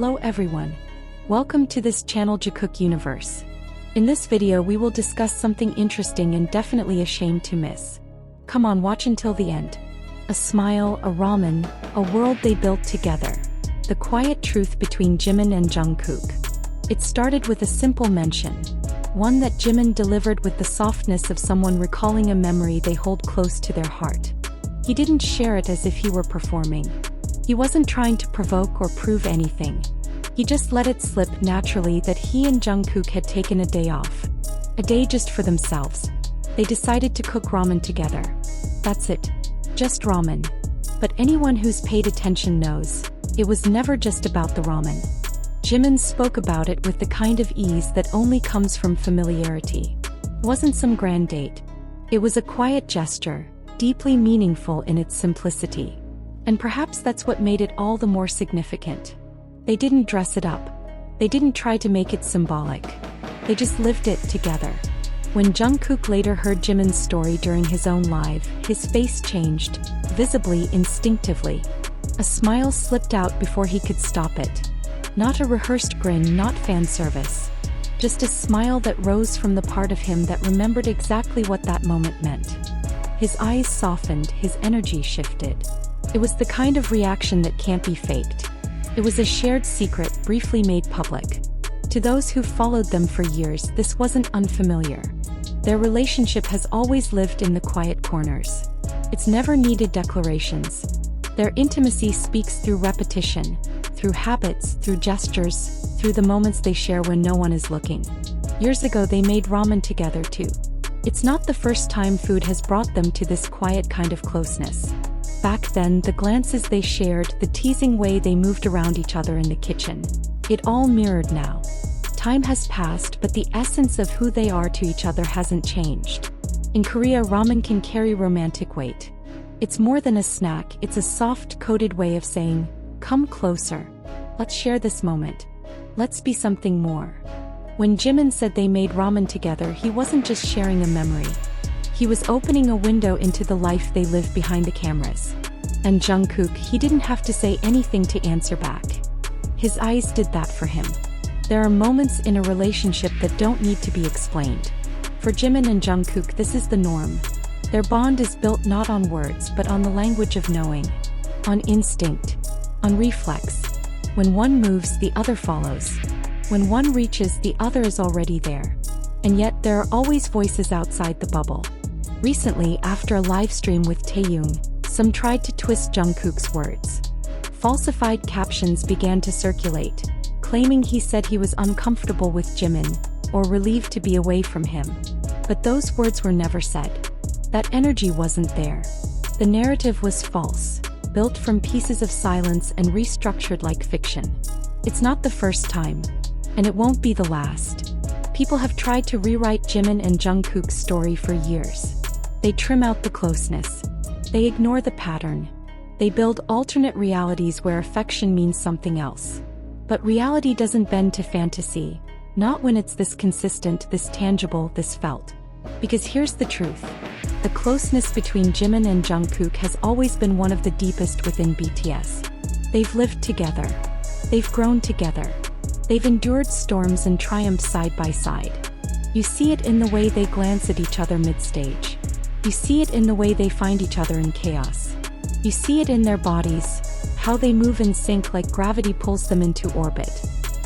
Hello everyone. Welcome to this channel Jikook universe. In this video we will discuss something interesting and definitely a shame to miss. Come on, watch until the end. A smile, a ramen, a world they built together. The quiet truth between Jimin and Jungkook. It started with a simple mention. One that Jimin delivered with the softness of someone recalling a memory they hold close to their heart. He didn't share it as if he were performing. He wasn't trying to provoke or prove anything. He just let it slip naturally that he and Jungkook had taken a day off. A day just for themselves. They decided to cook ramen together. That's it. Just ramen. But anyone who's paid attention knows, it was never just about the ramen. Jimin spoke about it with the kind of ease that only comes from familiarity. It wasn't some grand date. It was a quiet gesture, deeply meaningful in its simplicity. And perhaps that's what made it all the more significant. They didn't dress it up. They didn't try to make it symbolic. They just lived it together. When Jungkook later heard Jimin's story during his own live, his face changed, visibly, instinctively. A smile slipped out before he could stop it. Not a rehearsed grin, not fan service. Just a smile that rose from the part of him that remembered exactly what that moment meant. His eyes softened, his energy shifted. It was the kind of reaction that can't be faked. It was a shared secret, briefly made public. To those who followed them for years, this wasn't unfamiliar. Their relationship has always lived in the quiet corners. It's never needed declarations. Their intimacy speaks through repetition, through habits, through gestures, through the moments they share when no one is looking. Years ago they made ramen together too. It's not the first time food has brought them to this quiet kind of closeness. Back then, the glances they shared, the teasing way they moved around each other in the kitchen. It all mirrored now. Time has passed, but the essence of who they are to each other hasn't changed. In Korea, ramen can carry romantic weight. It's more than a snack, it's a soft, coded way of saying, come closer. Let's share this moment. Let's be something more. When Jimin said they made ramen together, he wasn't just sharing a memory. He was opening a window into the life they lived behind the cameras. And Jungkook, he didn't have to say anything to answer back. His eyes did that for him. There are moments in a relationship that don't need to be explained. For Jimin and Jungkook, this is the norm. Their bond is built not on words but on the language of knowing. On instinct. On reflex. When one moves, the other follows. When one reaches, the other is already there. And yet, there are always voices outside the bubble. Recently, after a livestream with Taeyong, some tried to twist Jungkook's words. Falsified captions began to circulate, claiming he said he was uncomfortable with Jimin, or relieved to be away from him. But those words were never said. That energy wasn't there. The narrative was false, built from pieces of silence and restructured like fiction. It's not the first time, and it won't be the last. People have tried to rewrite Jimin and Jungkook's story for years. They trim out the closeness. They ignore the pattern. They build alternate realities where affection means something else. But reality doesn't bend to fantasy, not when it's this consistent, this tangible, this felt. Because here's the truth. The closeness between Jimin and Jungkook has always been one of the deepest within BTS. They've lived together. They've grown together. They've endured storms and triumphs side by side. You see it in the way they glance at each other mid-stage. You see it in the way they find each other in chaos. You see it in their bodies, how they move in sync like gravity pulls them into orbit.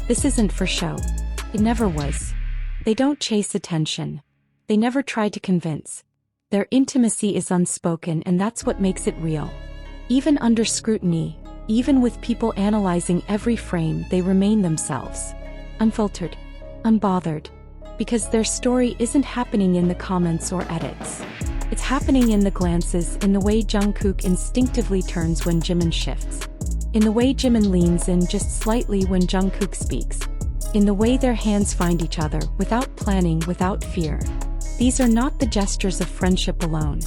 This isn't for show. It never was. They don't chase attention. They never try to convince. Their intimacy is unspoken, and that's what makes it real. Even under scrutiny, even with people analyzing every frame, they remain themselves. Unfiltered. Unbothered. Because their story isn't happening in the comments or edits. It's happening in the glances, in the way Jungkook instinctively turns when Jimin shifts. In the way Jimin leans in just slightly when Jungkook speaks. In the way their hands find each other, without planning, without fear. These are not the gestures of friendship alone.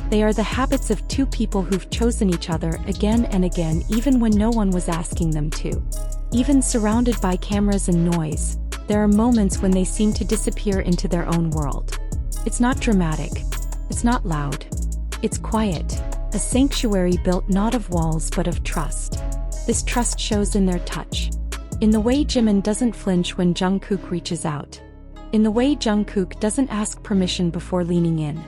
They are the habits of two people who've chosen each other again and again, even when no one was asking them to. Even surrounded by cameras and noise, there are moments when they seem to disappear into their own world. It's not dramatic. It's not loud. It's quiet. A sanctuary built not of walls but of trust. This trust shows in their touch. In the way Jimin doesn't flinch when Jungkook reaches out. In the way Jungkook doesn't ask permission before leaning in.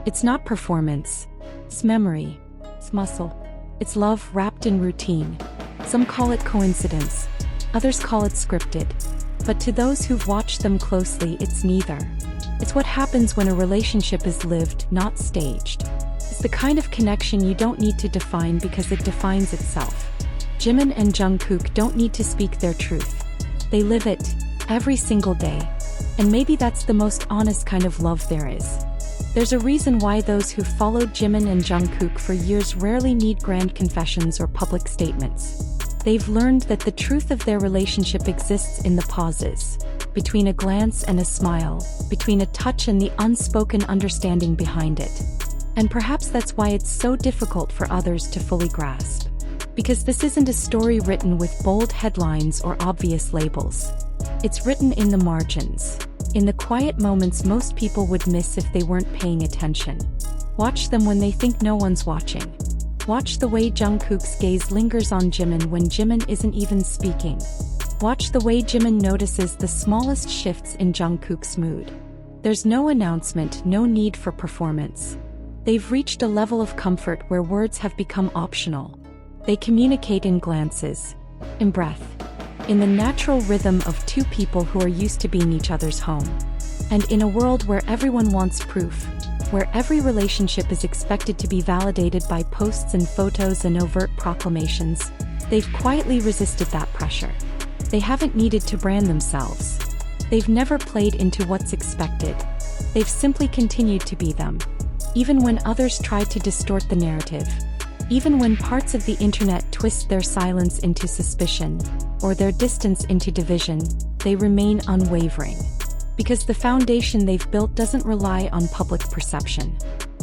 It's not performance. It's memory. It's muscle. It's love wrapped in routine. Some call it coincidence. Others call it scripted. But to those who've watched them closely, it's neither. It's what happens when a relationship is lived, not staged. It's the kind of connection you don't need to define because it defines itself. Jimin and Jungkook don't need to speak their truth. They live it, every single day. And maybe that's the most honest kind of love there is. There's a reason why those who've followed Jimin and Jungkook for years rarely need grand confessions or public statements. They've learned that the truth of their relationship exists in the pauses, between a glance and a smile, between a touch and the unspoken understanding behind it. And perhaps that's why it's so difficult for others to fully grasp. Because this isn't a story written with bold headlines or obvious labels. It's written in the margins, in the quiet moments most people would miss if they weren't paying attention. Watch them when they think no one's watching. Watch the way Jungkook's gaze lingers on Jimin when Jimin isn't even speaking. Watch the way Jimin notices the smallest shifts in Jungkook's mood. There's no announcement, no need for performance. They've reached a level of comfort where words have become optional. They communicate in glances, in breath, in the natural rhythm of two people who are used to being each other's home. And in a world where everyone wants proof, where every relationship is expected to be validated by posts and photos and overt proclamations, they've quietly resisted that pressure. They haven't needed to brand themselves. They've never played into what's expected. They've simply continued to be them. Even when others tried to distort the narrative. Even when parts of the internet twist their silence into suspicion, or their distance into division, they remain unwavering. Because the foundation they've built doesn't rely on public perception.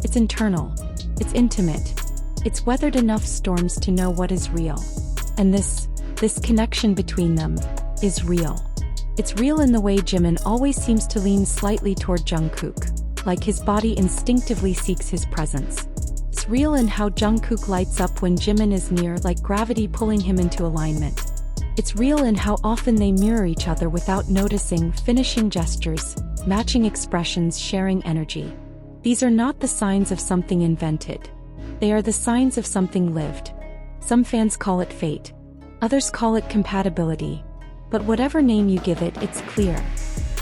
It's internal. It's intimate. It's weathered enough storms to know what is real. And this connection between them is real. It's real in the way Jimin always seems to lean slightly toward Jungkook, like his body instinctively seeks his presence. It's real in how Jungkook lights up when Jimin is near, like gravity pulling him into alignment. It's real in how often they mirror each other without noticing, finishing gestures, matching expressions, sharing energy. These are not the signs of something invented. They are the signs of something lived. Some fans call it fate. Others call it compatibility. But whatever name you give it, it's clear.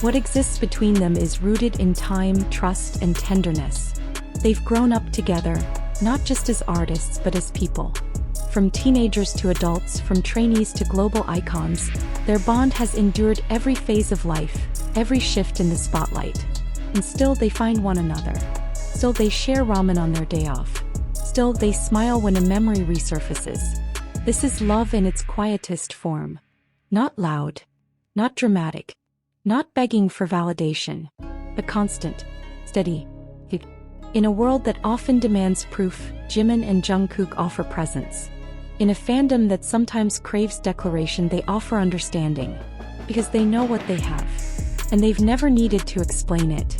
What exists between them is rooted in time, trust, and tenderness. They've grown up together, not just as artists but as people. From teenagers to adults, from trainees to global icons, their bond has endured every phase of life, every shift in the spotlight. And still they find one another. Still they share ramen on their day off. Still they smile when a memory resurfaces. This is love in its quietest form. Not loud, not dramatic, not begging for validation, but constant, steady. In a world that often demands proof, Jimin and Jungkook offer presence. In a fandom that sometimes craves declaration, they offer understanding. Because they know what they have. And they've never needed to explain it.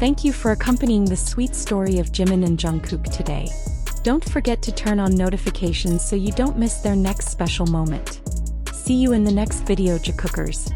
Thank you for accompanying the sweet story of Jimin and Jungkook today. Don't forget to turn on notifications so you don't miss their next special moment. See you in the next video, Jikookers.